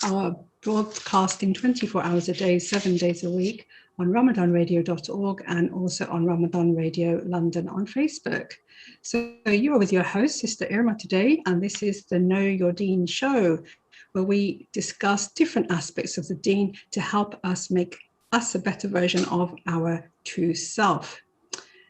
Our broadcasting 24 hours a day, 7 days a week on ramadanradio.org and also on Ramadan Radio London on Facebook. So you are with your host, Sister Irma, today, and this is the Know Your Deen show, where we discuss different aspects of the Deen to help us make us a better version of our true self.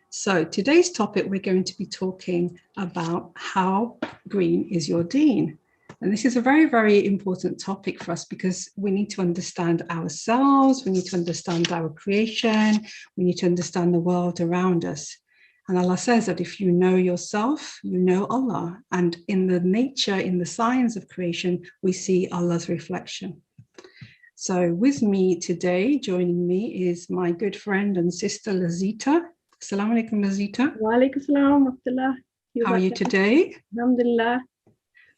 So today's topic, we're going to be talking about how green is your Deen. And this is a very, very important topic for us because we need to understand ourselves, we need to understand our creation, we need to understand the world around us. And Allah says that if you know yourself, you know Allah. And in the nature, in the signs of creation, we see Allah's reflection. So with me today, joining me is my good friend and sister, Lazita. Assalamu alaikum, Lazita. Wa alaikum assalam, Abdullah. How are you today? Alhamdulillah.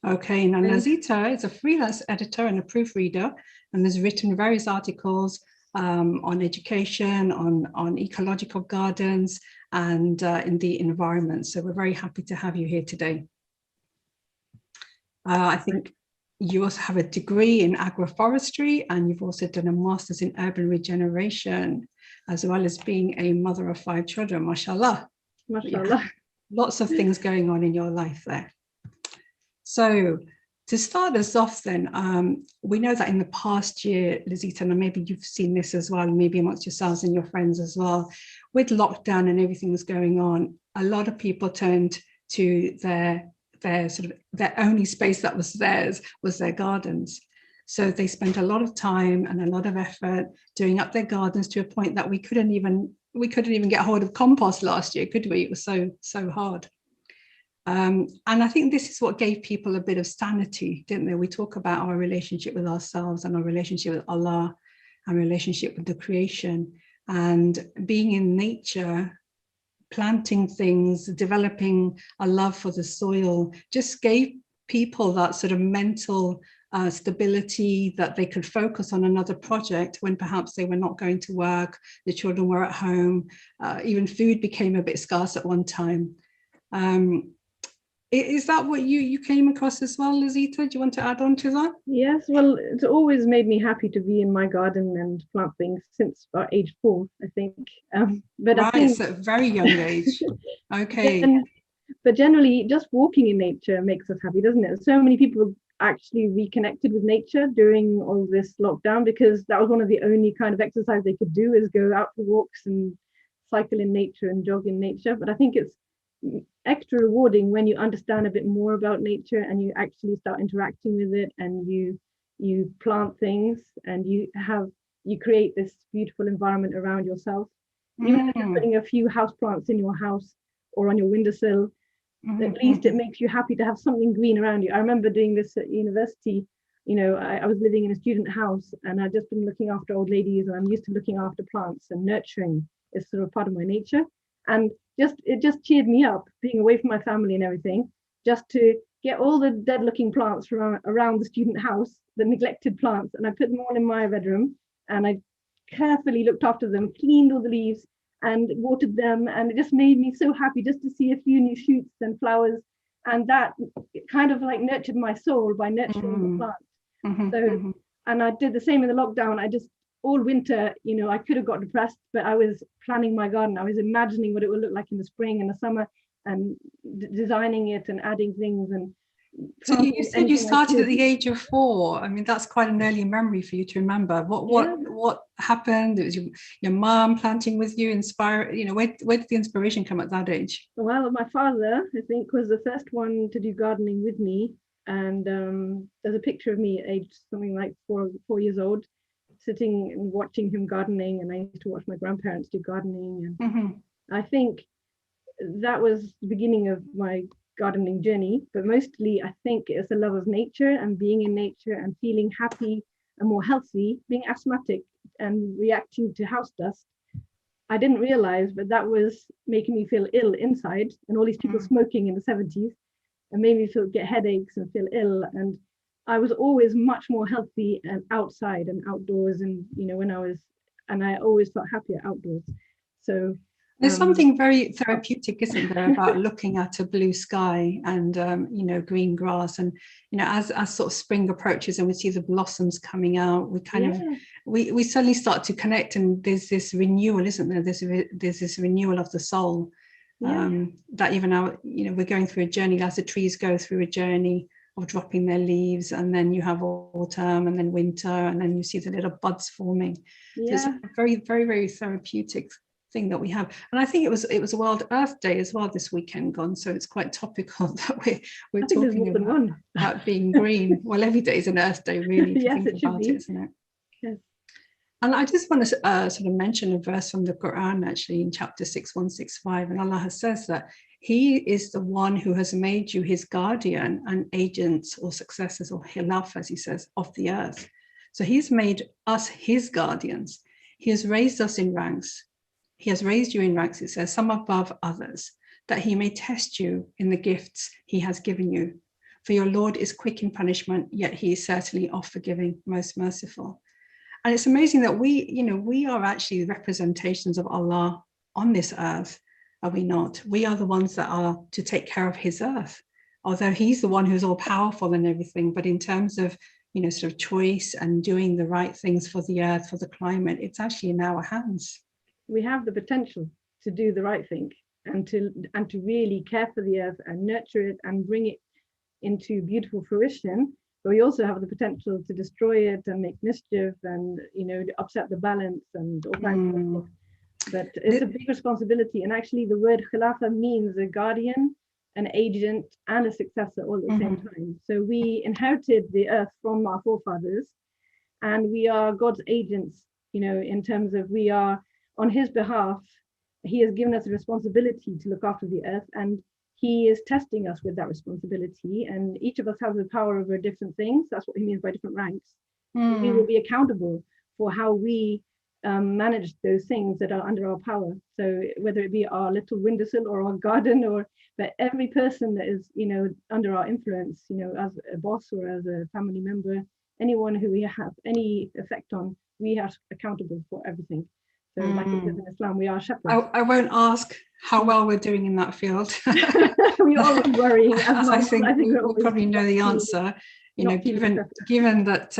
Okay, now Lazita is a freelance editor and a proofreader and has written various articles on education, on ecological gardens and in the environment. So we're very happy to have you here today. I think you also have a degree in agroforestry and you've also done a master's in urban regeneration, as well as being a mother of 5 children, mashallah. MashaAllah. Lots of things going on in your life there. So to start us off then, we know that in the past year, Lazita, and maybe you've seen this as well, maybe amongst yourselves and your friends as well, with lockdown and everything was going on, a lot of people turned to their only space that was theirs was their gardens. So they spent a lot of time and a lot of effort doing up their gardens to a point that we couldn't even get hold of compost last year, could we? It was so hard. And I think this is what gave people a bit of sanity, didn't they? We talk about our relationship with ourselves and our relationship with Allah, our relationship with the creation, and being in nature, planting things, developing a love for the soil, just gave people that sort of mental stability that they could focus on another project when perhaps they were not going to work, the children were at home, even food became a bit scarce at one time. Is that what you came across as well, Lazita? Do you want to add on to that? Yes, well, it's always made me happy to be in my garden and plant things since about age 4, I think. But right, I think, it's at a very young age. Okay. But generally, just walking in nature makes us happy, doesn't it? So many people actually reconnected with nature during all this lockdown because that was one of the only kind of exercise they could do is go out for walks and cycle in nature and jog in nature. But I think it's extra rewarding when you understand a bit more about nature and you actually start interacting with it and you plant things and you create this beautiful environment around yourself. Even if you're putting a few house plants in your house or on your windowsill, at least it makes you happy to have something green around you. I remember doing this at university. You know, I was living in a student house and I'd just been looking after old ladies and I'm used to looking after plants, and nurturing is sort of part of my nature. And it just cheered me up being away from my family and everything, just to get all the dead looking plants around the student house, the neglected plants, and I put them all in my bedroom and I carefully looked after them, cleaned all the leaves and watered them, and it just made me so happy just to see a few new shoots and flowers, and that kind of like nurtured my soul by nurturing the plant. And I did the same in the lockdown. I just all winter, you know, I could have got depressed, but I was planning my garden. I was imagining what it would look like in the spring and the summer and designing it and adding things. And so you said you started at the age of 4. I mean, that's quite an early memory for you to remember. What happened? It was your mom planting with you, inspire, you know, where did the inspiration come at that age? Well, my father, I think, was the first one to do gardening with me. And there's a picture of me at age something like 4 years old, sitting and watching him gardening, and I used to watch my grandparents do gardening, and I think that was the beginning of my gardening journey. But mostly I think it's a love of nature and being in nature and feeling happy and more healthy. Being asthmatic and reacting to house dust, I didn't realize, but that was making me feel ill inside, and all these people smoking in the 70s and made me get headaches and feel ill. And I was always much more healthy and outside and outdoors, and you know, I always felt happier outdoors. So There's something very therapeutic, isn't there, about looking at a blue sky and green grass, and as sort of spring approaches and we see the blossoms coming out, we kind of we suddenly start to connect, and there's this renewal, isn't there? There's this renewal of the soul. That even now, we're going through a journey as the trees go through a journey of dropping their leaves, and then you have autumn and then winter, and then you see the little buds forming. So it's a very, very, very therapeutic thing that we have. And I think it was World Earth Day as well this weekend gone, so it's quite topical that we're talking about being green. Well, every day is an Earth Day, really, if you think about it, isn't it? Yes. And I just want to sort of mention a verse from the Quran, actually, in chapter 6165, and Allah says that He is the one who has made you His guardian and agents or successors, or khilaf, as He says, of the earth. So He's made us His guardians. He has raised us in ranks. He has raised you in ranks, it says, some above others, that He may test you in the gifts He has given you. For your Lord is quick in punishment, yet He is certainly oft forgiving, most merciful. And it's amazing that we are actually representations of Allah on this earth, are we not? We are the ones that are to take care of His earth, although He's the one who's all powerful and everything. But in terms of, sort of choice and doing the right things for the earth, for the climate, it's actually in our hands. We have the potential to do the right thing and to really care for the earth and nurture it and bring it into beautiful fruition. But we also have the potential to destroy it and make mischief and upset the balance and all kinds of stuff. But it's a big responsibility. And actually the word khilafa means a guardian, an agent, and a successor all at the same time. So we inherited the earth from our forefathers, and we are God's agents, in terms of we are on His behalf. He has given us a responsibility to look after the earth, and He is testing us with that responsibility, and each of us has the power over different things. That's what He means by different ranks. We will be accountable for how we manage those things that are under our power. So whether it be our little windowsill or our garden, but every person that is under our influence, as a boss or as a family member, anyone who we have any effect on, we are accountable for everything. So like it says in Islam, we are shepherds. I won't ask how well we're doing in that field. We're always worrying. I think we'll probably know the answer. Given that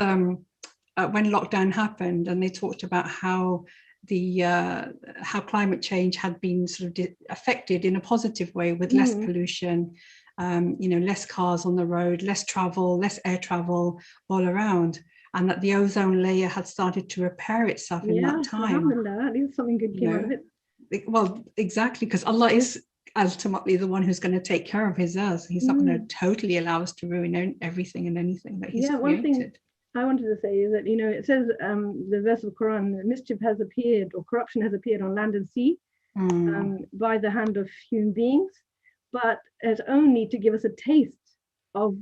when lockdown happened and they talked about how how climate change had been sort of affected in a positive way with less pollution, less cars on the road, less travel, less air travel all around. And that the ozone layer had started to repair itself in that time. At least something good came out of it. Well, exactly, because Allah is ultimately the one who's going to take care of His earth. He's not going to totally allow us to ruin everything and anything that He's created. One thing I wanted to say is that, it says the verse of the Quran, mischief has appeared or corruption has appeared on land and sea by the hand of human beings, but it's only to give us a taste of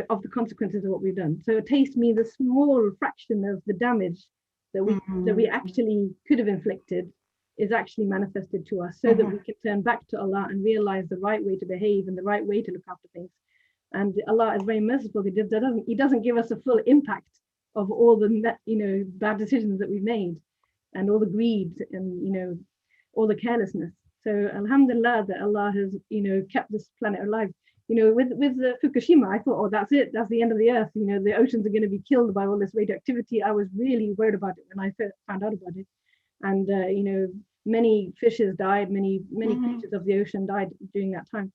of the consequences of what we've done. So a taste means a small fraction of the damage that we actually could have inflicted is actually manifested to us, so that we can turn back to Allah and realize the right way to behave and the right way to look after things. And Allah is very merciful. He doesn't give us a full impact of all the bad decisions that we've made, and all the greed and all the carelessness. So alhamdulillah that Allah has kept this planet alive. With the Fukushima, I thought, that's it, that's the end of the earth. The oceans are going to be killed by all this radioactivity. I was really worried about it when I first found out about it. And many fishes died, many creatures of the ocean died during that time.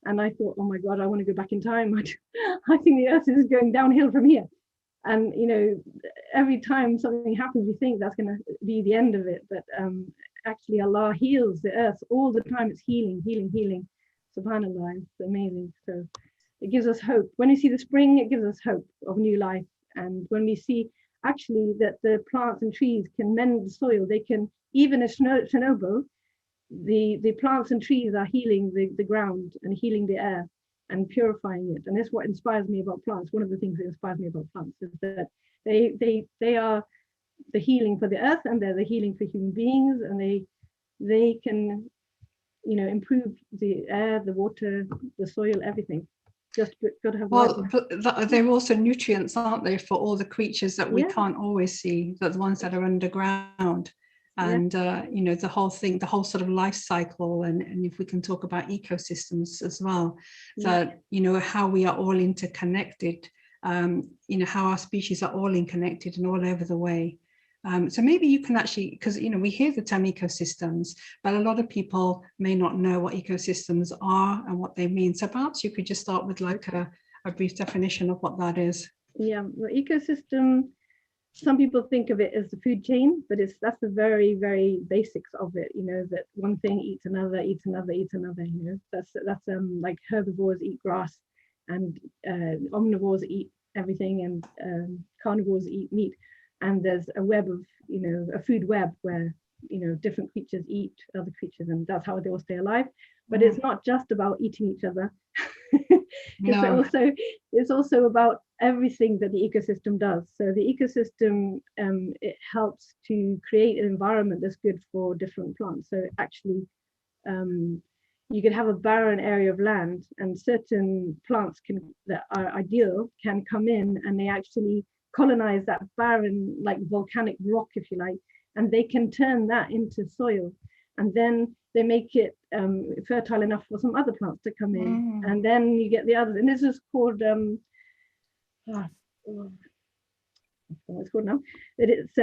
And I thought, oh my God, I want to go back in time. I think the earth is going downhill from here. And every time something happens, we think that's going to be the end of it. But actually, Allah heals the earth all the time. It's healing. SubhanAllah, it's amazing. So it gives us hope. When we see the spring, it gives us hope of new life. And when we see actually that the plants and trees can mend the soil, they can, even at Chernobyl, the plants and trees are healing the ground and healing the air and purifying it. And that's what inspires me about plants. One of the things that inspires me about plants is that they are the healing for the earth, and they're the healing for human beings, and they can improve the air, the water, the soil, everything. Just got to have they're also nutrients, aren't they, for all the creatures that we can't always see, the ones that are underground. and you know, the whole thing, the whole sort of life cycle, and if we can talk about ecosystems as well, that, you know, how we are all interconnected, you know, how our species are all interconnected and all over the way. So maybe you can actually, because, you know, we hear the term ecosystems, but a lot of people may not know what ecosystems are and what they mean. So perhaps you could just start with like a brief definition of what that is. Yeah, well, ecosystem, some people think of it as the food chain, but that's the very, very basics of it, you know, that one thing eats another, eats another, eats another, you know, that's like herbivores eat grass, and omnivores eat everything, and carnivores eat meat. And there's a web of, you know, a food web where, you know, different creatures eat other creatures, and that's how they all stay alive. But it's not just about eating each other. It's also about everything that the ecosystem does. So the ecosystem, it helps to create an environment that's good for different plants. So actually, you could have a barren area of land, and certain plants that are ideal can come in, and they actually colonize that barren, like volcanic rock, if you like, and they can turn that into soil, and then they make it fertile enough for some other plants to come in, and then you get the others. And this is called it's called now. That it's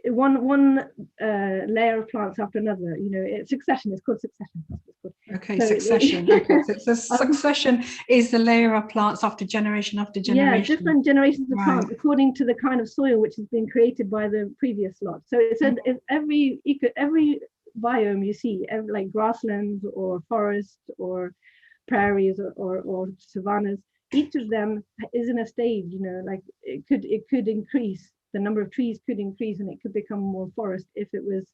one layer of plants after another. You know, it's succession. It's called succession. Okay, so succession. Okay, so succession is the layer of plants after generation after generation. Yeah, different generations of plants according to the kind of soil which has been created by the previous lot. So it's every biome you see, like grasslands or forests or prairies or savannas, each of them is in a stage, you know, like it could increase, the number of trees could increase, and it could become more forest if it was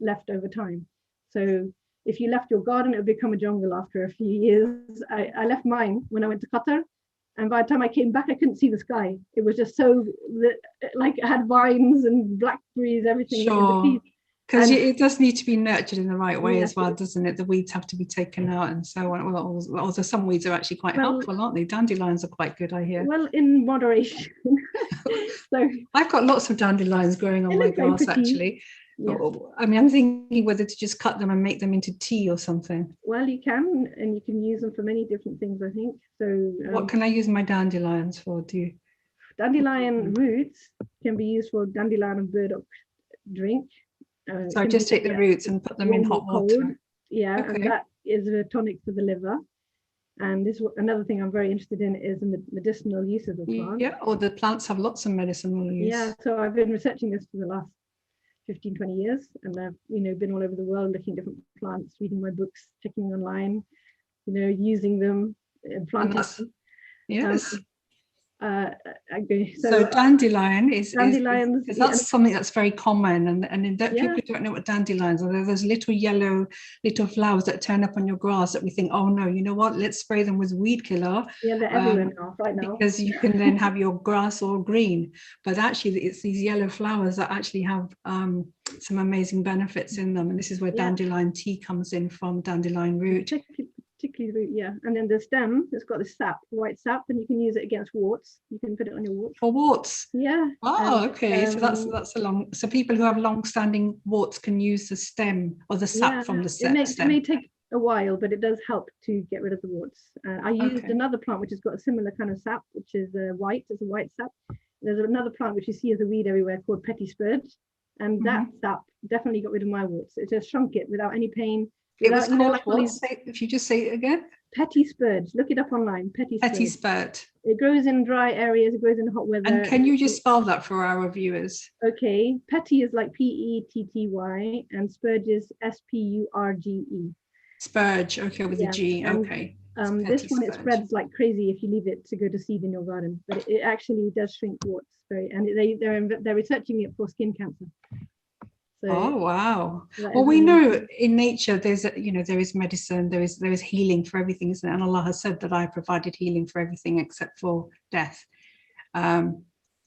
left over time. So if you left your garden, it would become a jungle after a few years. I left mine when I went to Qatar, and by the time I came back, I couldn't see the sky. It was just so, like, it had vines and blackberries, everything. Sure. Because it does need to be nurtured in the right way as well, doesn't it? The weeds have to be taken out and so on. Well, although some weeds are actually quite helpful, aren't they? Dandelions are quite good, I hear. Well, in moderation. So I've got lots of dandelions growing on my grass, actually. Yeah. I mean, I'm thinking whether to just cut them and make them into tea or something. Well, you can, and you can use them for many different things, I think. So what can I use my dandelions for? Dandelion roots can be used for dandelion and burdock drink. So I just take the roots and put them in hot water. Yeah, okay. And that is a tonic for the liver. And this another thing I'm very interested in is the medicinal uses of plants. Yeah, or the plants have lots of medicinal use. Yeah, so I've been researching this for the last 15, 20 years, and I've, you know, been all over the world looking at different plants, reading my books, checking online, you know, using them, planting them. Yes. So dandelion is that's something that's very common, and people don't know what dandelions are. Those little yellow flowers that turn up on your grass that we think, oh no, you know what, let's spray them with weed killer. Yeah, they're everywhere now, right now, because you can then have your grass all green, but actually it's these yellow flowers that actually have some amazing benefits in them, and this is where dandelion tea comes in from, dandelion root. Particularly the root, yeah. And then the stem, it's got the sap, white sap, and you can use it against warts. You can put it on your warts. For warts? Yeah. Oh, okay. So that's so people who have long-standing warts can use the stem or the sap from the stem. It may take a while, but it does help to get rid of the warts. I used another plant which has got a similar kind of sap, which is white. It's a white sap. There's another plant which you see as a weed everywhere called petty spurge, and that sap definitely got rid of my warts. It just shrunk it without any pain. It was called what? If you just say it again. Petty spurge. Look it up online. Petty spurge. It grows in dry areas. It grows in hot weather. And can you just spell that for our viewers? Okay. Petty is like Petty, and spurge is Spurge. Spurge. Okay, with a G. Okay. This one it spreads like crazy if you leave it to go to seed in your garden, but it actually does shrink warts and they're researching it for skin cancer. So, oh wow! Well, we know in nature there is medicine, there is healing for everything, isn't it? And Allah has said that I provided healing for everything except for death.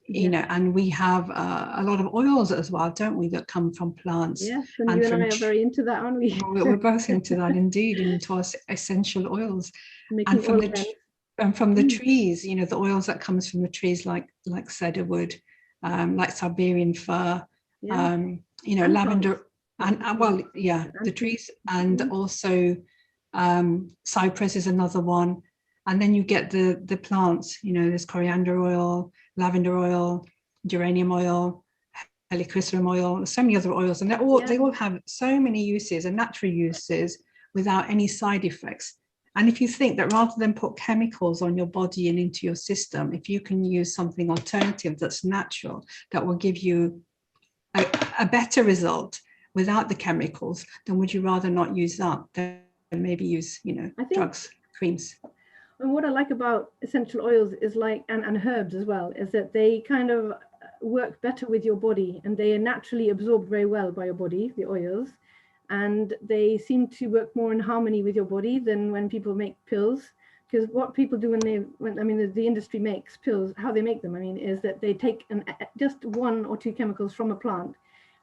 You know, and we have a lot of oils as well, don't we, that come from plants? Yes, and you and I are very into that, aren't we? We're both into that, indeed, into our essential oils. And from the trees, you know, the oils that comes from the trees like cedarwood, like Siberian fir, You know, And lavender plants. and well, yeah, the trees, and also cypress is another one. And then you get the plants, you know, there's coriander oil, lavender oil, geranium oil, helichrysum oil, so many other oils, and they all have so many uses and natural uses without any side effects. And if you think that rather than put chemicals on your body and into your system, if you can use something alternative that's natural, that will give you a better result without the chemicals, then would you rather not use that than maybe use, you know, drugs, creams? And what I like about essential oils is like, and herbs as well, is that they kind of work better with your body, and they are naturally absorbed very well by your body, the oils, and they seem to work more in harmony with your body than when people make pills. Because what people do when I mean, the industry makes pills, how they make them, I mean, is that they take just 1 or 2 chemicals from a plant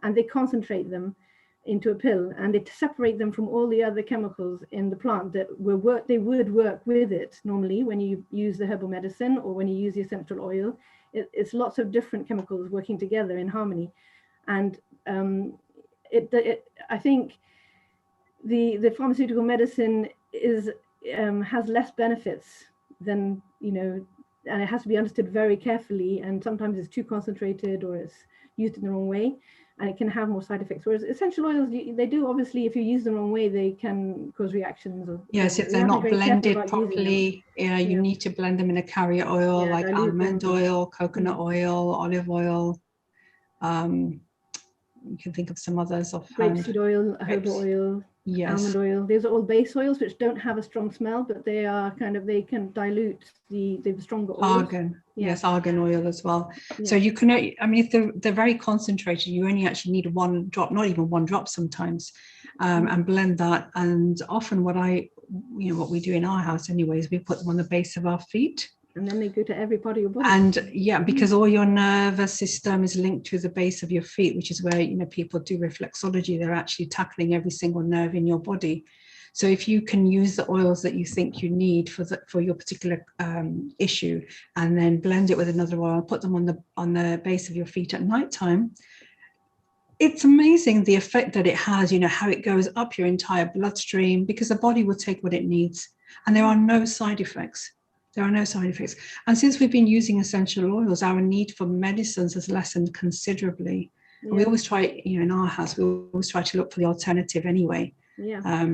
and they concentrate them into a pill, and they separate them from all the other chemicals in the plant that they would work with it normally when you use the herbal medicine or when you use the essential oil. It's lots of different chemicals working together in harmony, and I think the pharmaceutical medicine has less benefits than, you know, and it has to be understood very carefully, and sometimes it's too concentrated or it's used in the wrong way, and it can have more side effects. Whereas essential oils, they do, obviously, if you use them the wrong way, they can cause reactions. Or, yes, if they're not blended properly, you need to blend them in a carrier oil, like almond oil, coconut oil, olive oil. You can think of some others offhand. Grapeseed oil, herbal oil, almond oil. These are all base oils which don't have a strong smell, but they are they can dilute the stronger oils. Argan, yes, argan oil as well. So you can, I mean, if they're very concentrated, you only actually need 1 drop, not even 1 drop sometimes, and blend that. And often what we do in our house anyways, we put them on the base of our feet. And then they go to every part of your body. And yeah, because all your nervous system is linked to the base of your feet, which is where, you know, people do reflexology. They're actually tackling every single nerve in your body. So if you can use the oils that you think you need for your particular issue, and then blend it with another oil, put them on the base of your feet at nighttime, it's amazing the effect that it has, you know, how it goes up your entire bloodstream, because the body will take what it needs, and there are no side effects. There are no side effects. And since we've been using essential oils, our need for medicines has lessened considerably. Yeah. We always try, you know, in our house, we always try to look for the alternative anyway. Yeah.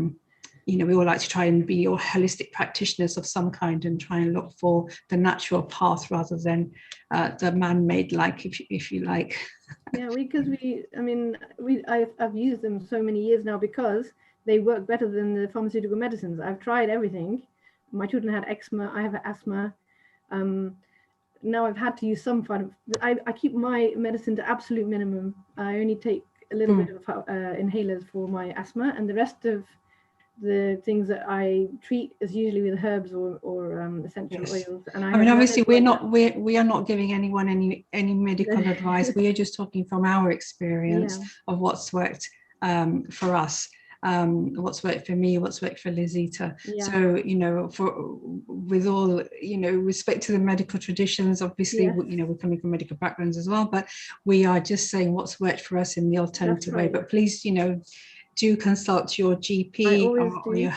You know, we all like to try and be all holistic practitioners of some kind and try and look for the natural path rather than the man-made, like, if you like. Yeah, because I've used them so many years now because they work better than the pharmaceutical medicines. I've tried everything. My children had eczema. I have asthma. Now I've had to use some kind of. I keep my medicine to absolute minimum. I only take a little bit of inhalers for my asthma, and the rest of the things that I treat is usually with herbs or essential oils. And I mean, obviously, we are not giving anyone any medical advice. We are just talking from our experience of what's worked for us. What's worked for me, what's worked for Lizita. So, you know, with all, you know, respect to the medical traditions, obviously, you know, we're coming from medical backgrounds as well, but we are just saying what's worked for us in the alternative way. But please, you know, do consult your GP or your,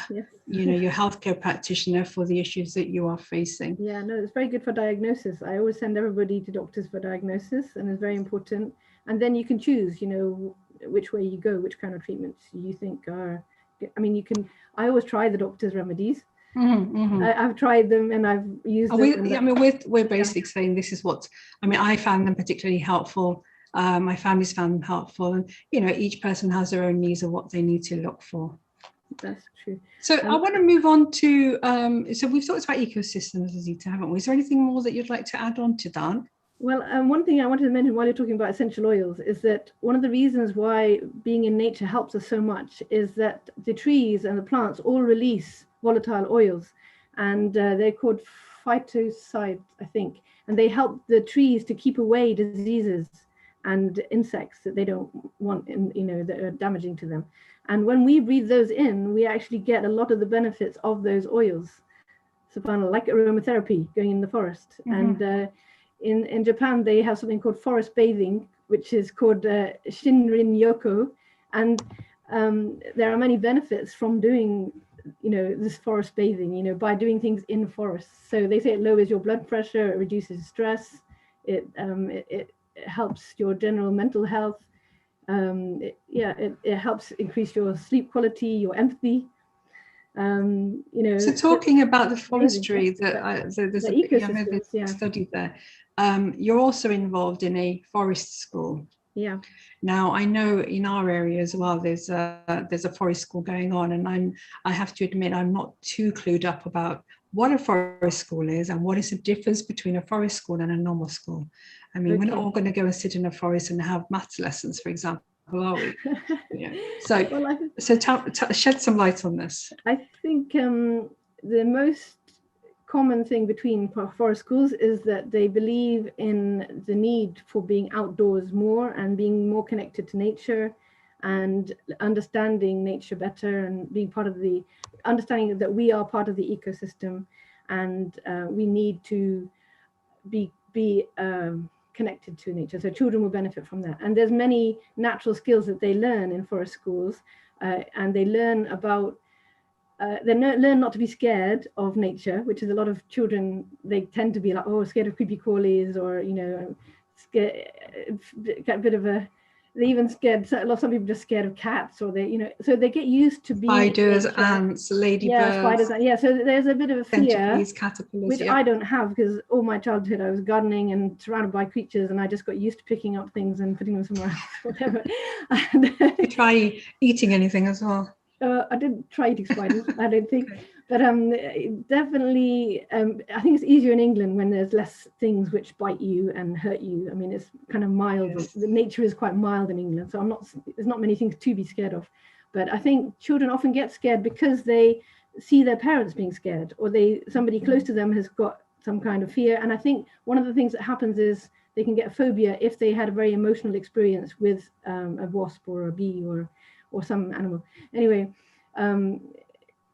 you know, your healthcare practitioner for the issues that you are facing. Yeah, no, it's very good for diagnosis. I always send everybody to doctors for diagnosis, and it's very important. And then you can choose, you know, which way you go, which kind of treatments you think are. I mean, I always try the doctor's remedies. I've tried them and I've used them. We're basically saying this is what, I found them particularly helpful. My family's found them helpful, and, you know, each person has their own needs of what they need to look for. That's true. So I want to move on to, so we've talked about ecosystems, Lizita, haven't we? Is there anything more that you'd like to add on to that? Well, one thing I wanted to mention while you're talking about essential oils is that one of the reasons why being in nature helps us so much is that the trees and the plants all release volatile oils, and they're called phytocides, I think, and they help the trees to keep away diseases and insects that they don't want, you know, that are damaging to them. And when we breathe those in, we actually get a lot of the benefits of those oils. So like aromatherapy going in the forest. And in Japan, they have something called forest bathing, which is called Shinrin Yoko, and there are many benefits from doing, this forest bathing, by doing things in forests. So they say it lowers your blood pressure, it reduces stress, it helps your general mental health. It helps increase your sleep quality, your empathy. So talking about the forestry, there's a ecosystems, study there. You're also involved in a forest school. Yeah. Now I know in our area as well, there's a forest school going on, and I have to admit I'm not too clued up about what a forest school is and what is the difference between a forest school and a normal school. I mean, we're not all going to go and sit in a forest and have maths lessons, for example, are we? So shed some light on this. I think the most common thing between forest schools is that they believe in the need for being outdoors more and being more connected to nature and understanding nature better and being part of the understanding that we are part of the ecosystem, and we need to be connected to nature. So children will benefit from that. And there's many natural skills that they learn in forest schools, and they learn about learn not to be scared of nature, which is a lot of children, they tend to be like, oh, scared of creepy crawlies, or scared, get a bit of a, they even scared, some people just scared of cats, or they so they get used to being spiders, ants, ladybirds, spiders, so there's a bit of a fear, caterpillars, which I don't have, because all my childhood I was gardening and surrounded by creatures, and I just got used to picking up things and putting them somewhere else, whatever. You try eating anything as well? I didn't try eating spiders, I don't think. Okay. But definitely, I think it's easier in England when there's less things which bite you and hurt you. I mean, it's kind of mild. Yes. The nature is quite mild in England, so there's not many things to be scared of. But I think children often get scared because they see their parents being scared, or somebody close to them has got some kind of fear. And I think one of the things that happens is they can get a phobia if they had a very emotional experience with a wasp or a bee or some animal. Anyway,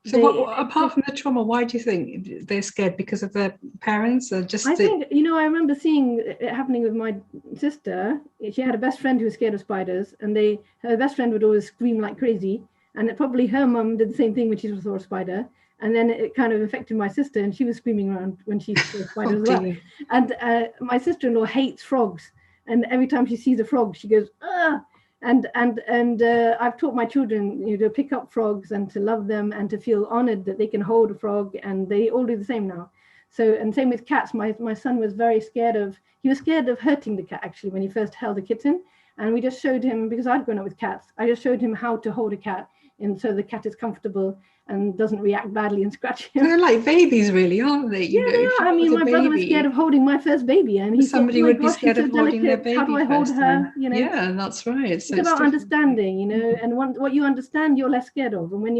so apart from the trauma, why do you think they're scared? Because of their parents, or just? I think, I remember seeing it happening with my sister. She had a best friend who was scared of spiders, and her best friend would always scream like crazy, and probably her mum did the same thing when she saw a spider, and then it kind of affected my sister, and she was screaming around when she saw spiders as well. And my sister-in-law hates frogs, and every time she sees a frog, she goes, ah. And I've taught my children, to pick up frogs and to love them and to feel honored that they can hold a frog, and they all do the same now. So, and same with cats. My son was very scared of hurting the cat, actually, when he first held a kitten. And we just showed him, because I'd grown up with cats, I just showed him how to hold a cat, and so the cat is comfortable and doesn't react badly and scratch him. They're like babies, really, aren't they? They are. I mean, my brother was scared of holding my first baby, and he somebody thought, would be scared of holding their baby. How do I hold her? Yeah, that's right. So it's about understanding, and what you understand, you're less scared of. And when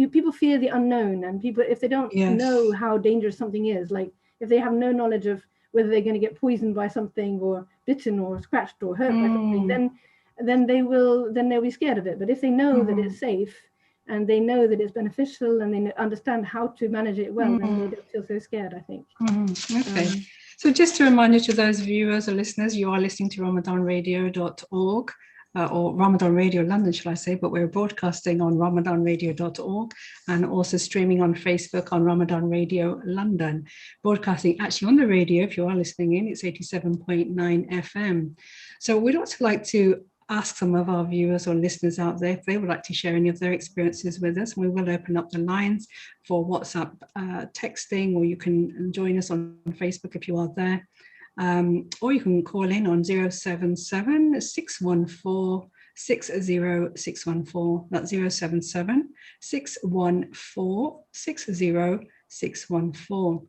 people fear the unknown, and people, if they don't know how dangerous something is, like if they have no knowledge of whether they're going to get poisoned by something, or bitten, or scratched, or hurt by something, then they'll be scared of it. But if they know that it's safe, and they know that it's beneficial, and they understand how to manage it well, then they don't feel so scared, I think. Okay. So just a reminder to those viewers or listeners, you are listening to ramadanradio.org, or Ramadan Radio London, shall I say, but we're broadcasting on ramadanradio.org and also streaming on Facebook on Ramadan Radio London. Broadcasting actually on the radio, if you are listening in, it's 87.9 FM. So we'd also like to ask some of our viewers or listeners out there if they would like to share any of their experiences with us. We will open up the lines for WhatsApp texting, or you can join us on Facebook if you are there. Or you can call in on 077 614 60614. That's 077 614 60614.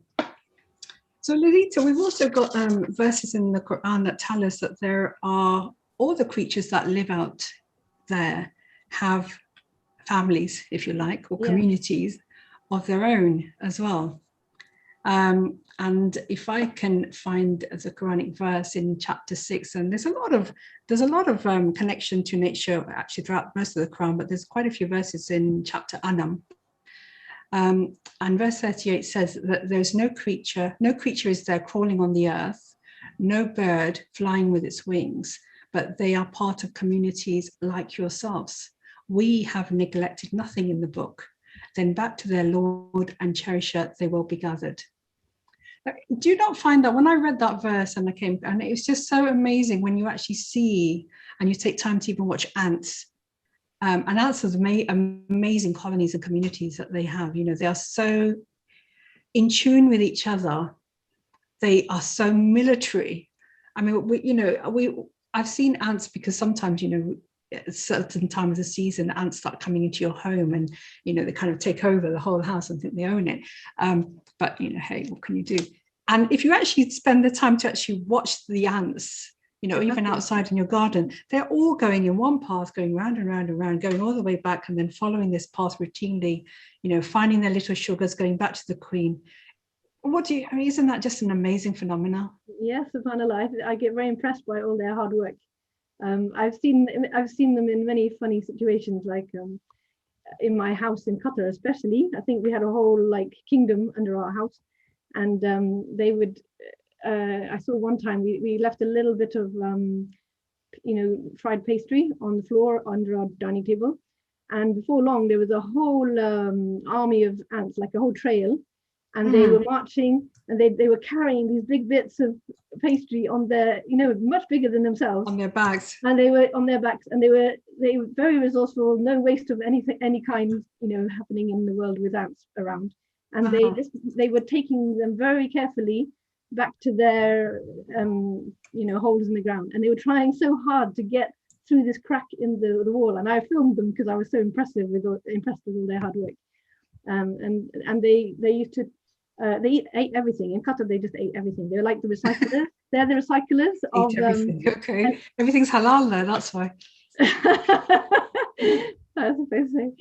So Lizita, we've also got verses in the Quran that tell us that there are all the creatures that live out there have families, if you like, or communities of their own as well. And if I can find the Quranic verse in chapter 6, and there's a lot of connection to nature actually throughout most of the Quran, but there's quite a few verses in chapter Anam. And verse 38 says that there's no creature is there crawling on the earth, no bird flying with its wings, but they are part of communities like yourselves. We have neglected nothing in the book. Then back to their Lord and cherisher, they will be gathered. Do you not find that when I read that verse and it was just so amazing when you actually see and you take time to even watch ants. And ants are amazing colonies and communities that they have. You know, they are so in tune with each other. They are so military. I mean, I've seen ants because sometimes, you know, at a certain time of the season, ants start coming into your home and, you know, they kind of take over the whole house and think they own it. But, you know, hey, what can you do? And if you actually spend the time to actually watch the ants, you know, even outside in your garden, they're all going in one path, going round and round and round, going all the way back and then following this path routinely, you know, finding their little sugars, going back to the queen. I mean, isn't that just an amazing phenomenon? Yes, subhanAllah. I get very impressed by all their hard work. I've seen them in many funny situations, like in my house in Qatar, especially. I think we had a whole like kingdom under our house, and they would. I saw one time we left a little bit of you know, fried pastry on the floor under our dining table, and before long there was a whole army of ants, like a whole trail. And they were marching, and they were carrying these big bits of pastry on their, you know, much bigger than themselves. On their backs. And they were on their backs, and they were very resourceful. No waste of any kind, you know, happening in the world with ants around. And they were taking them very carefully back to their, you know, holes in the ground. And they were trying so hard to get through this crack in the wall. And I filmed them because I was so impressed with all their hard work. And they used to. They ate everything. In Qatar, they just ate everything. They're like the recyclers. They're the recyclers of everything. Okay, everything's halal there. That's why. That's the best thing.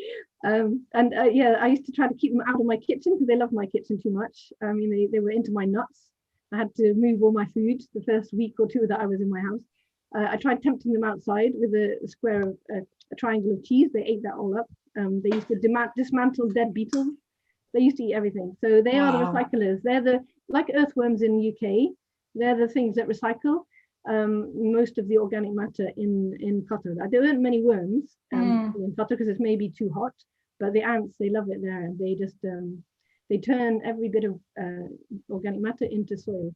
Yeah, I used to try to keep them out of my kitchen because they love my kitchen too much. I mean, they were into my nuts. I had to move all my food the first week or two that I was in my house. I tried tempting them outside with a triangle of cheese. They ate that all up. They used to dismantle dead beetles. They used to eat everything. So they are the recyclers. They're like earthworms in UK. They're the things that recycle most of the organic matter in Qatar. There aren't many worms in Qatar because it's maybe too hot, but the ants, they love it there. They just they turn every bit of organic matter into soil.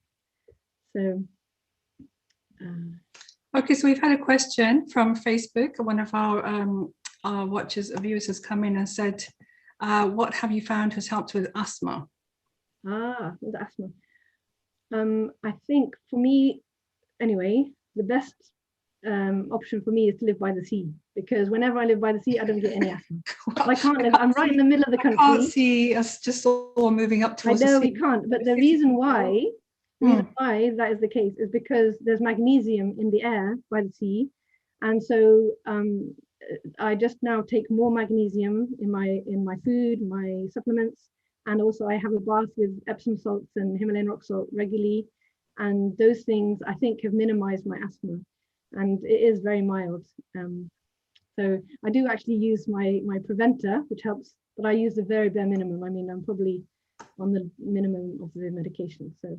So okay, so we've had a question from Facebook. One of our viewers has come in and said, what have you found has helped with asthma? With asthma. I think for me, anyway, the best option for me is to live by the sea, because whenever I live by the sea, I don't get any asthma. I can't live. I'm right in the middle of the country. I can't see us just all moving up towards the sea. I know we can't, but the reason why that is the case is because there's magnesium in the air by the sea, and so I just now take more magnesium in my food, my supplements, and also I have a bath with Epsom salts and Himalayan rock salt regularly, and those things I think have minimized my asthma, and it is very mild. So I do actually use my preventer, which helps, but I use the very bare minimum. I mean, I'm probably on the minimum of the medication. So.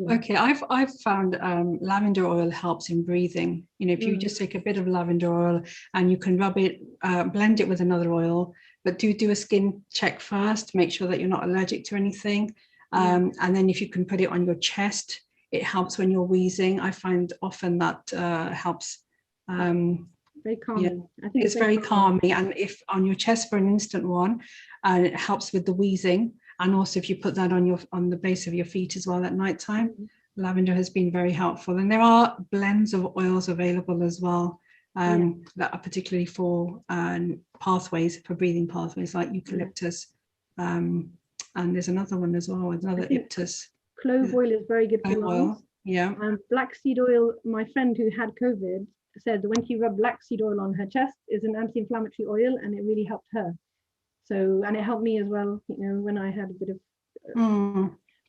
Okay, I've found lavender oil helps in breathing. You know, if you just take a bit of lavender oil and you can rub it, blend it with another oil, but do a skin check first, make sure that you're not allergic to anything. And then if you can put it on your chest, it helps when you're wheezing. I find often that helps. Very calming. Yeah, I think it's very calming. And if on your chest for an instant one, and it helps with the wheezing. And also if you put that on the base of your feet as well at night time, lavender has been very helpful. And there are blends of oils available as well that are particularly for pathways, for breathing pathways, like eucalyptus. And there's another one as well, another iptus. Clove oil is very good for lungs. Yeah. And black seed oil, my friend who had COVID said that when she rubbed black seed oil on her chest, is an anti-inflammatory oil, and it really helped her. So, and it helped me as well, you know, when I had a bit of,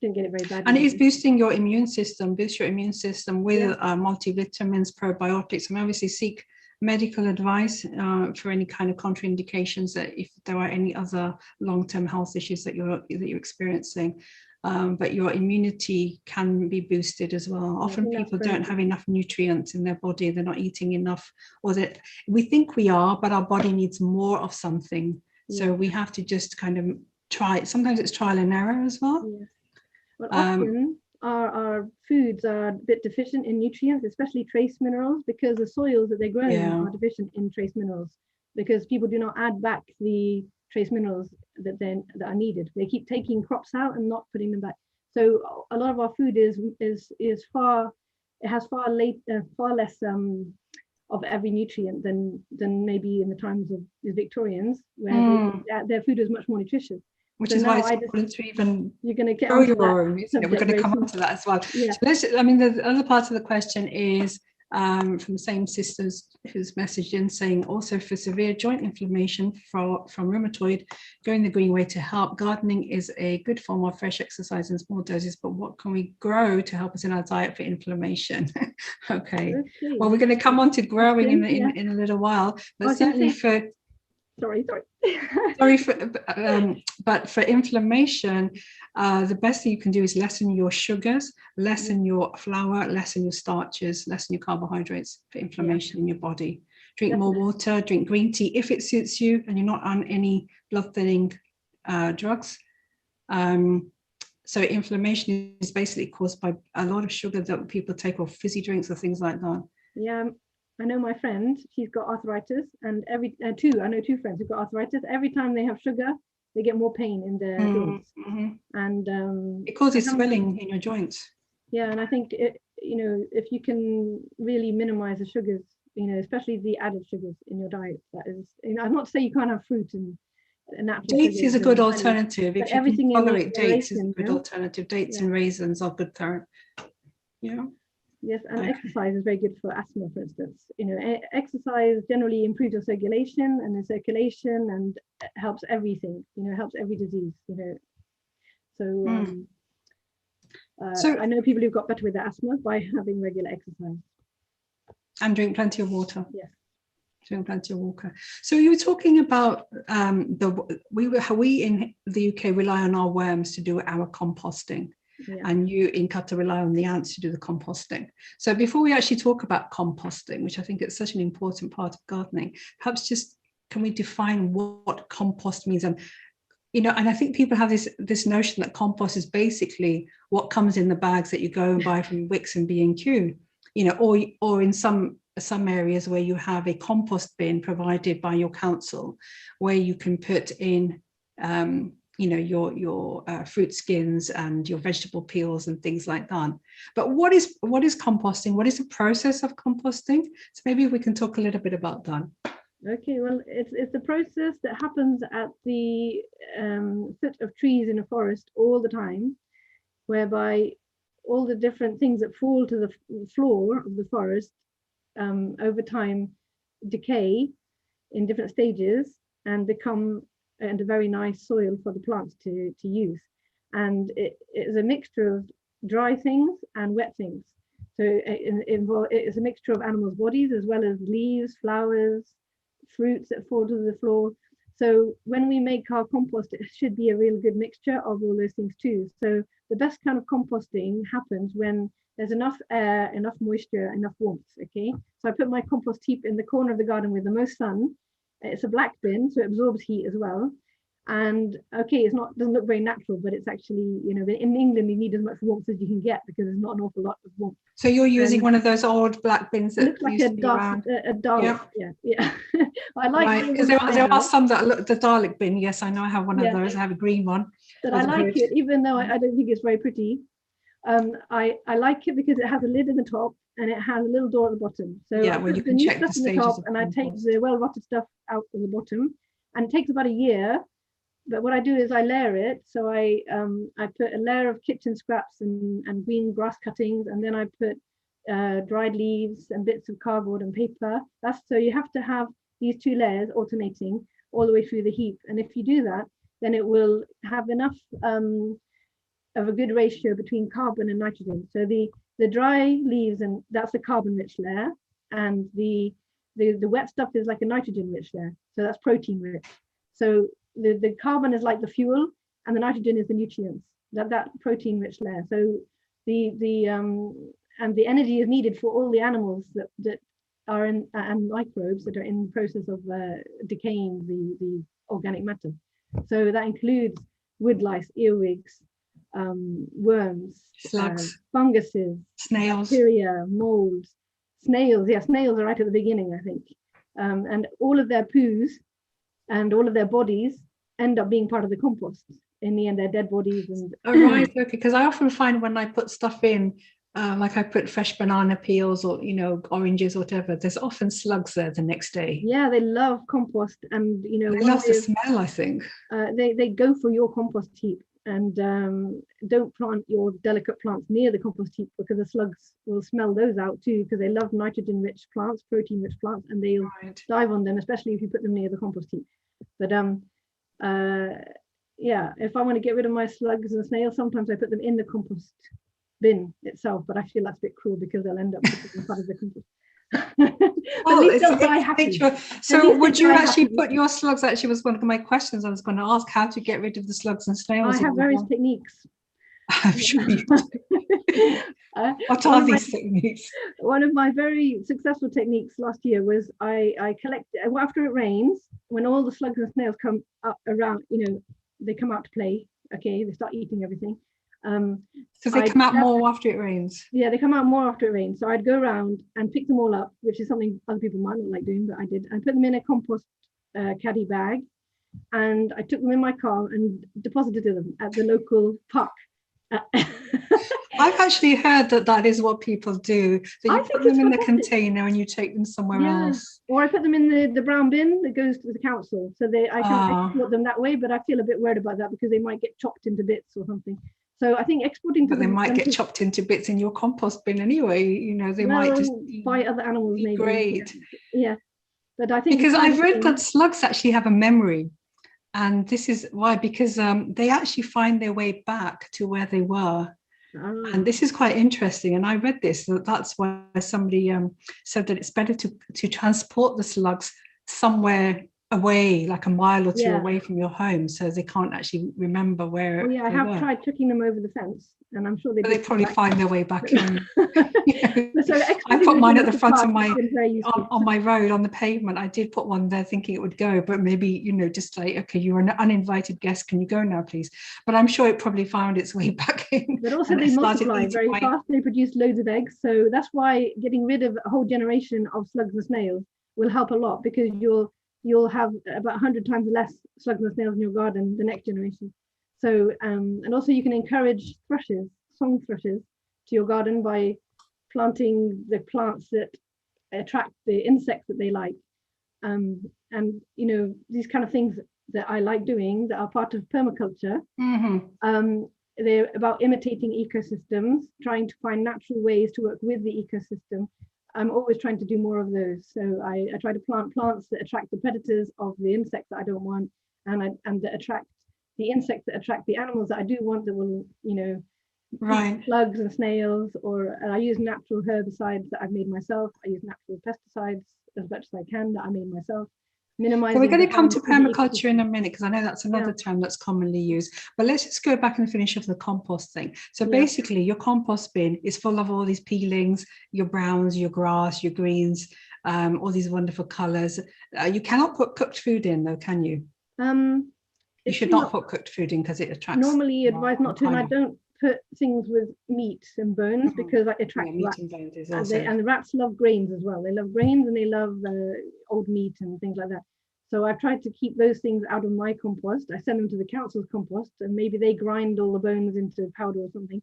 didn't get it very bad. And it is boosting your immune system, with multivitamins, probiotics, and obviously seek medical advice for any kind of contraindications, that if there are any other long-term health issues that you're experiencing. but your immunity can be boosted as well. Often people don't have enough nutrients in their body, they're not eating enough, or that we think we are, but our body needs more of something. So we have to just kind of try. Sometimes it's trial and error as well. But often our foods are a bit deficient in nutrients, especially trace minerals, because the soils that they grow in are deficient in trace minerals, because people do not add back the trace minerals that are needed. They keep taking crops out and not putting them back. So a lot of our food has far less of every nutrient than maybe in the times of the Victorians, where their food was much more nutritious. Which is why it's important to even you're going to get grow your own, isn't it? We're going to come on to that as well. Yeah. So the other part of the question is from the same sisters who's messaged in saying, also for severe joint inflammation from rheumatoid, going the green way to help. Gardening is a good form of fresh exercise in small doses, but what can we grow to help us in our diet for inflammation? Okay. Well, we're going to come on to growing in a little while, but certainly for but for inflammation, the best thing you can do is lessen your sugars, lessen your flour, lessen your starches, lessen your carbohydrates for inflammation in your body. Drink more water, drink green tea if it suits you and you're not on any blood thinning drugs. So inflammation is basically caused by a lot of sugar that people take, or fizzy drinks or things like that. I know my friend, she's got arthritis, and I know two friends who've got arthritis. Every time they have sugar, they get more pain in their joints. And it causes swelling in your joints. Yeah, and I think if you can really minimize the sugars, especially the added sugars in your diet, that is, I'm not saying you can't have fruit and natural dates is a good alternative. If you can tolerate dates, is a good alternative. Dates and raisins are good therapy. Yes, and exercise is very good for asthma, for instance. Exercise generally improves your circulation, and the circulation and helps everything. Helps every disease. So I know people who've got better with their asthma by having regular exercise. And drink plenty of water. Yes. Drink plenty of water. So you were talking about we in the UK rely on our worms to do our composting. And you in Qatar rely on the ants to do the composting. So before we actually talk about composting, which I think is such an important part of gardening, perhaps just can we define what compost means? And and I think people have this notion that compost is basically what comes in the bags that you go and buy from Wicks and B&Q, or in some areas where you have a compost bin provided by your council, where you can put in your fruit skins and your vegetable peels and things like that. But what is composting? What is the process of composting? So maybe we can talk a little bit about that. Okay, well, it's a process that happens at the foot of trees in a forest all the time, whereby all the different things that fall to the floor of the forest over time decay in different stages and become a very nice soil for the plants to use. And it is a mixture of dry things and wet things. So it's a mixture of animals' bodies as well as leaves, flowers, fruits that fall to the floor. So when we make our compost, it should be a real good mixture of all those things too. So the best kind of composting happens when there's enough air, enough moisture, enough warmth. Okay, so I put my compost heap in the corner of the garden with the most sun. It's a black bin, so it absorbs heat as well. And okay, doesn't look very natural, but it's actually, in England you need as much warmth as you can get because there's not an awful lot of warmth. So you're using one of those old black bins that looks like a Dalek. Yeah. I like because there are some that look the Dalek bin. Yes, I know I have one of those. I have a green one. But I like it, even though I don't think it's very pretty. I like it because it has a lid in the top and it has a little door at the bottom. So I put the new stuff in the top and I take the well-rotted stuff out of the bottom, and it takes about a year. But what I do is I layer it. So I put a layer of kitchen scraps and green grass cuttings, and then I put dried leaves and bits of cardboard and paper. So you have to have these two layers alternating all the way through the heap. And if you do that, then it will have enough of a good ratio between carbon and nitrogen. So the dry leaves, and that's the carbon rich layer, and the wet stuff is like a nitrogen rich layer. So that's protein rich. So the carbon is like the fuel and the nitrogen is the nutrients. that protein-rich layer. So and the energy is needed for all the animals that are in, and microbes that are in the process of decaying the organic matter. So that includes woodlice, earwigs, worms, Slugs, funguses, snails, bacteria, molds, snails. Yeah, snails are right at the beginning, I think. And all of their poos and all of their bodies end up being part of the compost. In the end, their dead bodies. And right, okay, because I often find when I put stuff in, like I put fresh banana peels or, you know, oranges or whatever, there's often slugs there the next day. Yeah, they love compost, and you know, They love the smell, I think. They go for your compost heap, and don't plant your delicate plants near the compost heap, because the slugs will smell those out too, because they love nitrogen-rich plants, protein-rich plants, and they'll dive on them, especially if you put them near the compost heap. But yeah, if I want to get rid of my slugs and snails, sometimes I put them in the compost bin itself, but I feel that's a bit cruel because they'll end up in part of the compost. Well, so would you actually put your slugs? Actually, was one of my questions. I was going to ask how to get rid of the slugs and snails. I have various techniques. I'm sure you do. What are these techniques? One of my very successful techniques last year was I collected, after it rains, when all the slugs and snails come up around, you know, they come out to play. Okay, they start eating everything. So they come out more after it rains. Yeah, they come out more after it rains. So I'd go around and pick them all up, which is something other people might not like doing, but I did. I put them in a compost caddy bag, and I took them in my car and deposited them at the local park. I've actually heard that is what people do. So you put them in the container and you take them somewhere else. Or I put them in the brown bin that goes to the council. So I can export them that way, but I feel a bit worried about that because they might get chopped into bits or something. So I think exporting to them, they might get chopped into bits in your compost bin anyway. You know, they might just by other animals maybe. Great. Yeah. But I think because I've read that slugs actually have a memory. And this is why, because they actually find their way back to where they were. And this is quite interesting. And I read this, that's why somebody said that it's better to transport the slugs somewhere away, like a mile or two away from your home, so they can't actually remember where. I have tried chucking them over the fence, and I'm sure they probably find their way back in. So I put mine at the front of my on my road on the pavement. I did put one there thinking it would go, but maybe, you know, just like, okay, you're an uninvited guest, can you go now please? But I'm sure it probably found its way back in. But also they multiply very fast, they produce loads of eggs, so that's why getting rid of a whole generation of slugs and snails will help a lot, because you'll have about 100 times less slugs and snails in your garden the next generation. So and also you can encourage thrushes, song thrushes, to your garden by planting the plants that attract the insects that they like, and you know, these kind of things that I like doing that are part of permaculture. They're about imitating ecosystems, trying to find natural ways to work with the ecosystem. I'm always trying to do more of those. So I try to plant plants that attract the predators of the insects that I don't want, and that attract the insects that attract the animals that I do want, that will, you know, slugs and snails. Or I use natural herbicides that I've made myself. I use natural pesticides as much as I can that I made myself. So we're going to come to permaculture in a minute, because I know that's another term that's commonly used. But let's just go back and finish off the compost thing. So basically, your compost bin is full of all these peelings, your browns, your grass, your greens, all these wonderful colours. You cannot put cooked food in, though, can you? You should not put cooked food in because it attracts. Normally advised not to, and I don't put things with meat and bones because I attract rats. And the rats love grains as well. They love grains and they love old meat and things like that. So I've tried to keep those things out of my compost. I send them to the council's compost, and maybe they grind all the bones into powder or something.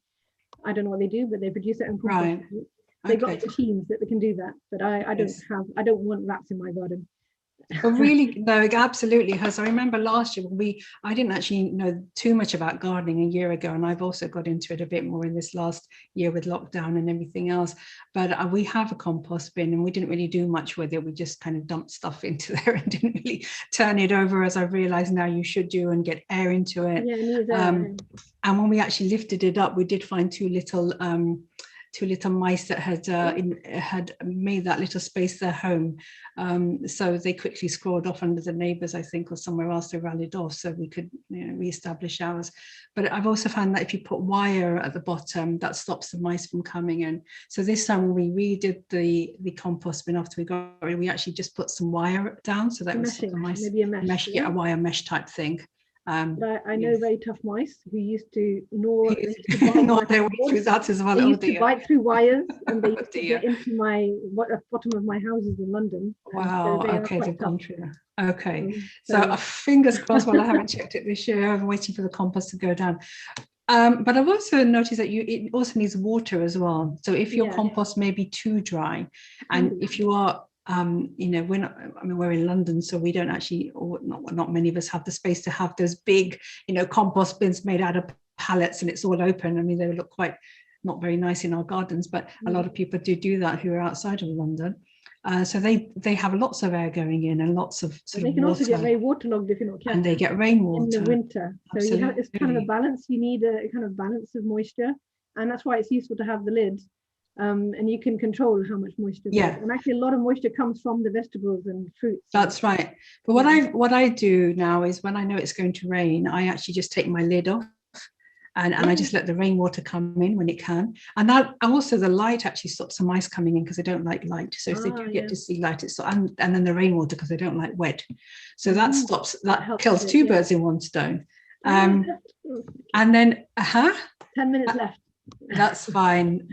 I don't know what they do, but they produce it in compost. They've got machines that they can do that, but I don't want rats in my garden. Oh, really? No, it absolutely has. I remember last year I didn't actually know too much about gardening a year ago, and I've also got into it a bit more in this last year with lockdown and everything else. But we have a compost bin, and we didn't really do much with it. We just kind of dumped stuff into there and didn't really turn it over, as I've realized now you should do, and get air into it. And when we actually lifted it up, we did find two two little mice that had made that little space their home. So they quickly scrawled off under the neighbours, I think, or somewhere else. They rallied off so we could re-establish ours. But I've also found that if you put wire at the bottom, that stops the mice from coming in. So this time when we redid the compost bin after we got it, we actually just put some wire down so that it was maybe a mesh, a wire mesh type thing. But I know very tough mice who used to gnaw. They used to bite their way through that as well. They used to bite through wires, and they used to dear. get into bottom of my houses in London. Wow. So okay, they've gone through that. Okay. So so fingers crossed. Well, I haven't checked it this year. I'm waiting for the compost to go down. But I've also noticed that it also needs water as well. So if your compost may be too dry, and if you are we're in London, so we don't actually, or not many of us have the space to have those big, compost bins made out of pallets and it's all open. I mean, they look quite not very nice in our gardens, but a lot of people do that who are outside of London. So they have lots of air going in and lots of they can also get very waterlogged if you're not careful. And they get rainwater in the winter. So it's kind of a balance. You need a kind of balance of moisture, and that's why it's useful to have the lid. And you can control how much moisture. And actually a lot of moisture comes from the vegetables and fruits. That's right. But what I do now is when I know it's going to rain, I actually just take my lid off and I just let the rainwater come in when it can. And also the light actually stops the mice coming in because they don't like light. So if they do get to see light, it's and then the rainwater because they don't like wet. So that kills two birds in one stone. And then 10 minutes left. That's fine.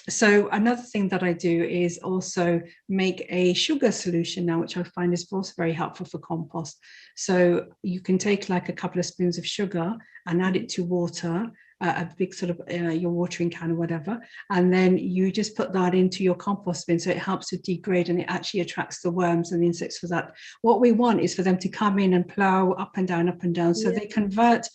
So another thing that I do is also make a sugar solution now, which I find is also very helpful for compost. So you can take like a couple of spoons of sugar and add it to water, a big sort of your watering can or whatever, and then you just put that into your compost bin, so it helps to degrade and it actually attracts the worms and the insects for that. What we want is for them to come in and plow up and down, so they convert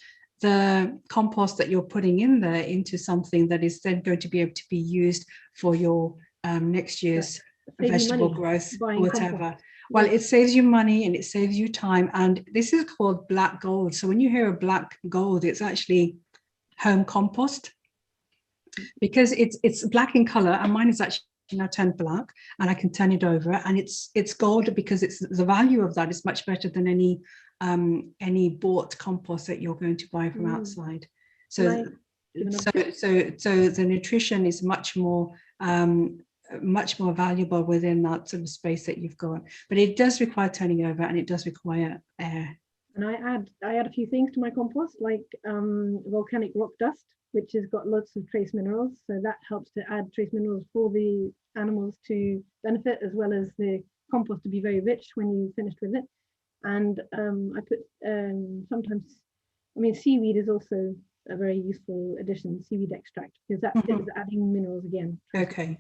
the compost that you're putting in there into something that is then going to be able to be used for your next year's vegetable growth, whatever. Compost. Well, it saves you money and it saves you time. And this is called black gold. So when you hear of black gold, it's actually home compost, because it's black in color, and mine is actually now turned black, and I can turn it over, and it's gold because it's the value of that is much better than any bought compost that you're going to buy from outside. So the nutrition is much more valuable within that sort of space that you've got, but it does require turning over and it does require air. And I add a few things to my compost, like volcanic rock dust, which has got lots of trace minerals, so that helps to add trace minerals for the animals to benefit, as well as the compost to be very rich when you finished with it. And I put sometimes, seaweed is also a very useful addition, seaweed extract, because that is adding minerals again. Okay,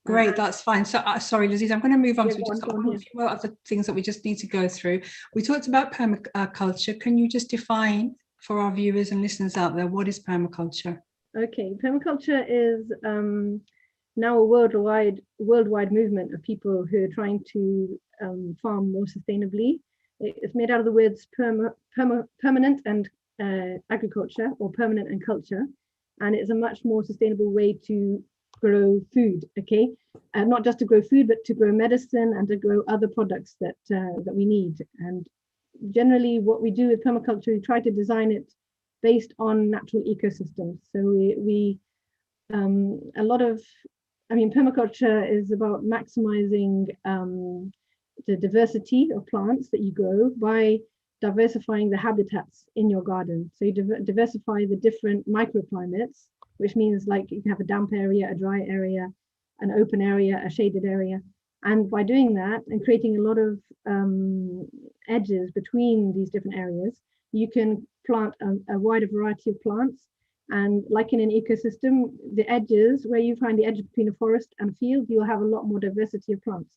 great, that's fine. So sorry, Lizzie, I'm going to move on. So we just got a few other things that we just need to go through. We talked about permaculture. Can you just define for our viewers and listeners out there, what is permaculture? Okay, permaculture is now a worldwide movement of people who are trying to farm more sustainably. It's made out of the words permanent and agriculture, or permanent and culture, and it's a much more sustainable way to grow food. Okay, not just to grow food, but to grow medicine and to grow other products that we need. And generally, what we do with permaculture, we try to design it based on natural ecosystems. So permaculture is about maximizing the diversity of plants that you grow by diversifying the habitats in your garden. So you diversify the different microclimates, which means like you can have a damp area, a dry area, an open area, a shaded area. And by doing that and creating a lot of edges between these different areas, you can plant a wider variety of plants. And like in an ecosystem, the edges, where you find the edge between a forest and a field, you'll have a lot more diversity of plants.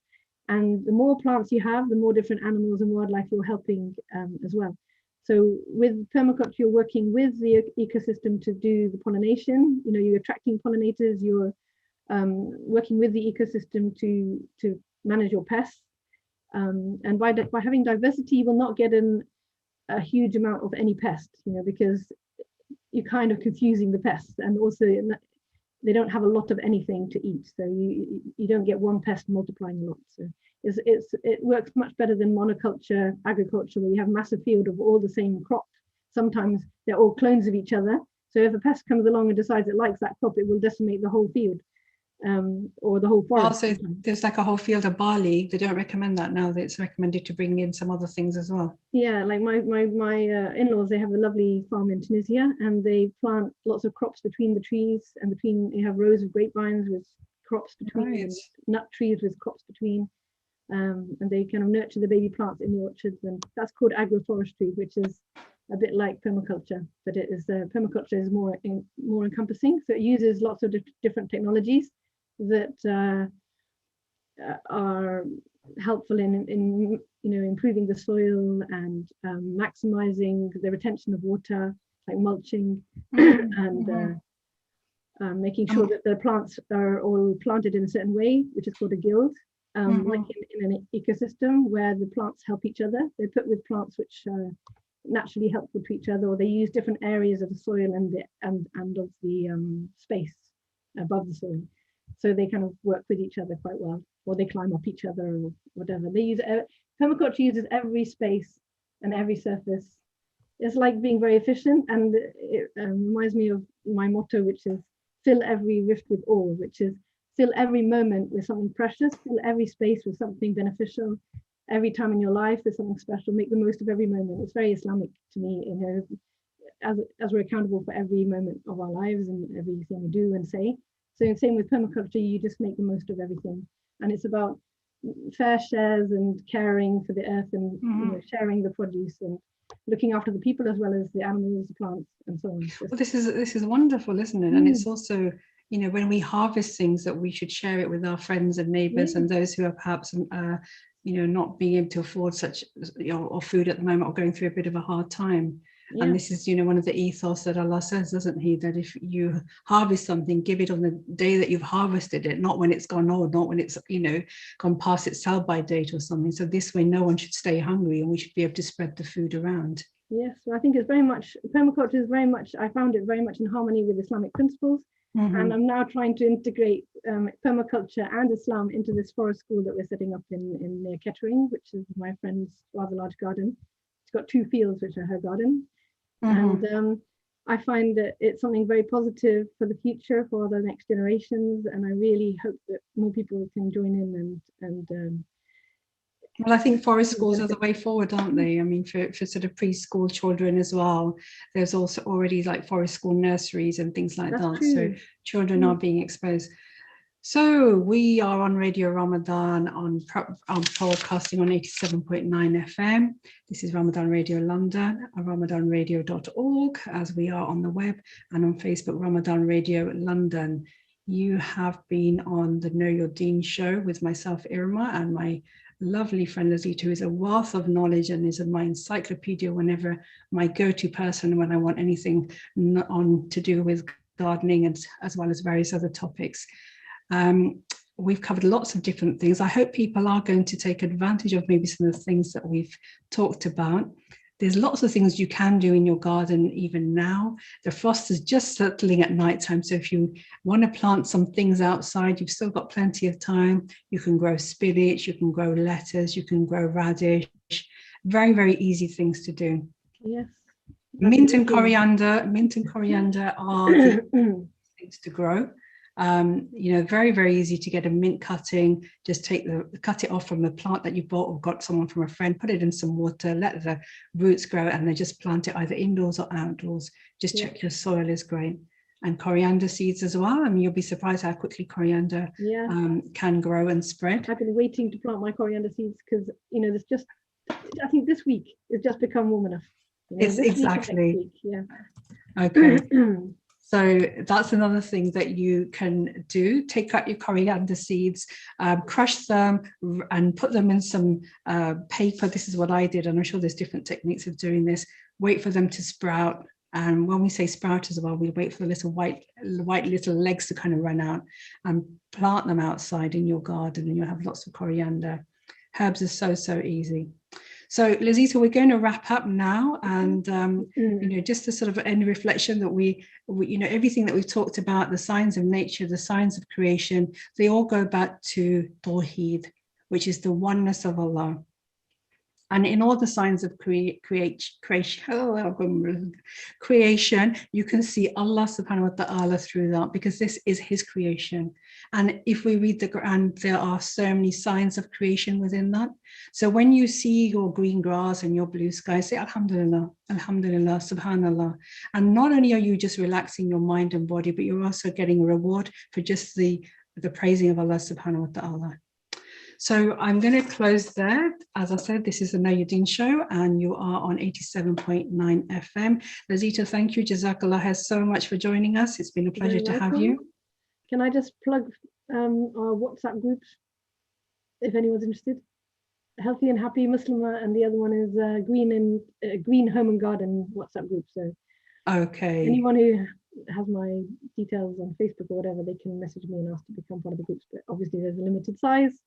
And the more plants you have, the more different animals and wildlife you're helping as well. So with permaculture, you're working with the ecosystem to do the pollination. You're attracting pollinators, you're working with the ecosystem to manage your pests. And by having diversity, you will not get a huge amount of any pest, because you're kind of confusing the pests. And also they don't have a lot of anything to eat. So you don't get one pest multiplying a lot. So it works much better than monoculture agriculture, where you have a massive field of all the same crop. Sometimes they're all clones of each other. So if a pest comes along and decides it likes that crop, it will decimate the whole field, or the whole forest. Also, there's like a whole field of barley. They don't recommend that now. That it's recommended to bring in some other things as well. Yeah, like my in-laws, they have a lovely farm in Tunisia, and they plant lots of crops between the trees, and you have rows of grapevines with crops between, Right. and nut trees with crops between, and they kind of nurture the baby plants in the orchards, and that's called agroforestry, which is a bit like permaculture, but it is permaculture is more encompassing. So it uses lots of different technologies that are helpful in improving the soil and maximizing the retention of water, like mulching, and making sure that the plants are all planted in a certain way, which is called a guild. Like in an ecosystem where the plants help each other. They put with plants which are naturally helpful to each other, or they use different areas of the soil and of the space above the soil, so they kind of work with each other quite well, or they climb up each other or whatever. They use permaculture uses every space and every surface. It's like being very efficient, and it reminds me of my motto, which is fill every rift with ore, which is fill every moment with something precious, fill every space with something beneficial. Every time in your life there's something special. Make the most of every moment. It's very Islamic to me, as we're accountable for every moment of our lives and everything we do and say. So same with permaculture, you just make the most of everything, and it's about fair shares and caring for the earth, and sharing the produce and looking after the people as well as the animals, the plants, and so on. Well, this is wonderful, isn't it? And it's also, when we harvest things, that we should share it with our friends and neighbors and those who are perhaps not being able to afford such or food at the moment, or going through a bit of a hard time. And this is one of the ethos that Allah says, doesn't he, that if you harvest something, give it on the day that you've harvested it, not when it's gone old, not when it's gone past its sell by date or something. So this way no one should stay hungry, and we should be able to spread the food around. Yes, so I think it's very much, permaculture is very much, I found it very much in harmony with Islamic principles. And I'm now trying to integrate permaculture and Islam into this forest school that we're setting up in near Kettering, which is my friend's rather large garden. It's got 2 fields, which are her garden. And I find that it's something very positive for the future, for the next generations. And I really hope that more people can join in and well, I think forest schools are the way forward, aren't they? I mean, for sort of preschool children as well, there's also already like forest school nurseries and things like that. True. So children are being exposed. So we are on Radio Ramadan, on broadcasting on 87.9 FM. This is Ramadan Radio London, ramadanradio.org, as we are on the web, and on Facebook, Ramadan Radio London. You have been on the Know Your Deen show with myself, Irma, and my lovely friend Lazita, who is a wealth of knowledge and is my encyclopedia whenever, my go-to person when I want anything on to do with gardening, and as well as various other topics. We've covered lots of different things. I hope people are going to take advantage of maybe some of the things that we've talked about. There's lots of things you can do in your garden even now. The frost is just settling at night time. So if you want to plant some things outside, you've still got plenty of time. You can grow spinach, you can grow lettuce, you can grow radish. Very, very easy things to do. Yes. Mint and coriander are the things to grow. Very, very easy to get a mint cutting. Just cut it off from the plant that you bought or got someone from a friend, put it in some water, let the roots grow, and then just plant it either indoors or outdoors. Just check your soil is great. And coriander seeds as well. I mean, you'll be surprised how quickly coriander can grow and spread. I've been waiting to plant my coriander seeds because, there's just, I think this week it's just become warm enough. It's exactly. Yeah. Okay. So that's another thing that you can do. Take out your coriander seeds, crush them and put them in some paper. This is what I did, and I'm sure there's different techniques of doing this. Wait for them to sprout. And when we say sprout as well, we wait for the little white little legs to kind of run out, and plant them outside in your garden, and you'll have lots of coriander. Herbs are so easy. So Lazita, we're going to wrap up now, and just a sort of end reflection that we everything that we've talked about, the signs of nature, the signs of creation, they all go back to Tawheed, which is the oneness of Allah. And in all the signs of creation, you can see Allah subhanahu wa ta'ala through that, because this is his creation. And if we read the Quran, there are so many signs of creation within that. So when you see your green grass and your blue sky, say Alhamdulillah, Alhamdulillah, Subhanallah. And not only are you just relaxing your mind and body, but you're also getting a reward for just the praising of Allah subhanahu wa ta'ala. So I'm going to close there. As I said, this is the Know Your Deen show, and you are on 87.9 FM. Lazita, thank you. Jazakallah so much for joining us. It's been a pleasure to have you. Can I just plug our WhatsApp groups, if anyone's interested? Healthy and Happy Muslimah, and the other one is Green Home and Garden WhatsApp group. So okay, anyone who has my details on Facebook or whatever, they can message me and ask to become part of the groups. But obviously there's a limited size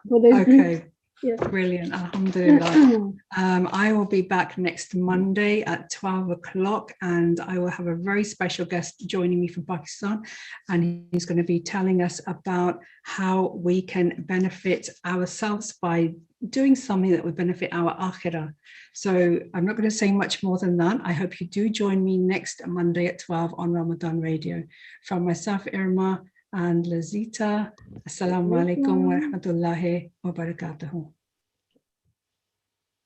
for those groups. Yeah. Brilliant. Alhamdulillah. I will be back next Monday at 12 o'clock, and I will have a very special guest joining me from Pakistan, and he's going to be telling us about how we can benefit ourselves by doing something that would benefit our akhirah. So I'm not going to say much more than that. I hope you do join me next Monday at 12 on Ramadan Radio. From myself, Irma, and Lazita, Assalamu alaikum wa rahmatullahi wa barakatuhu.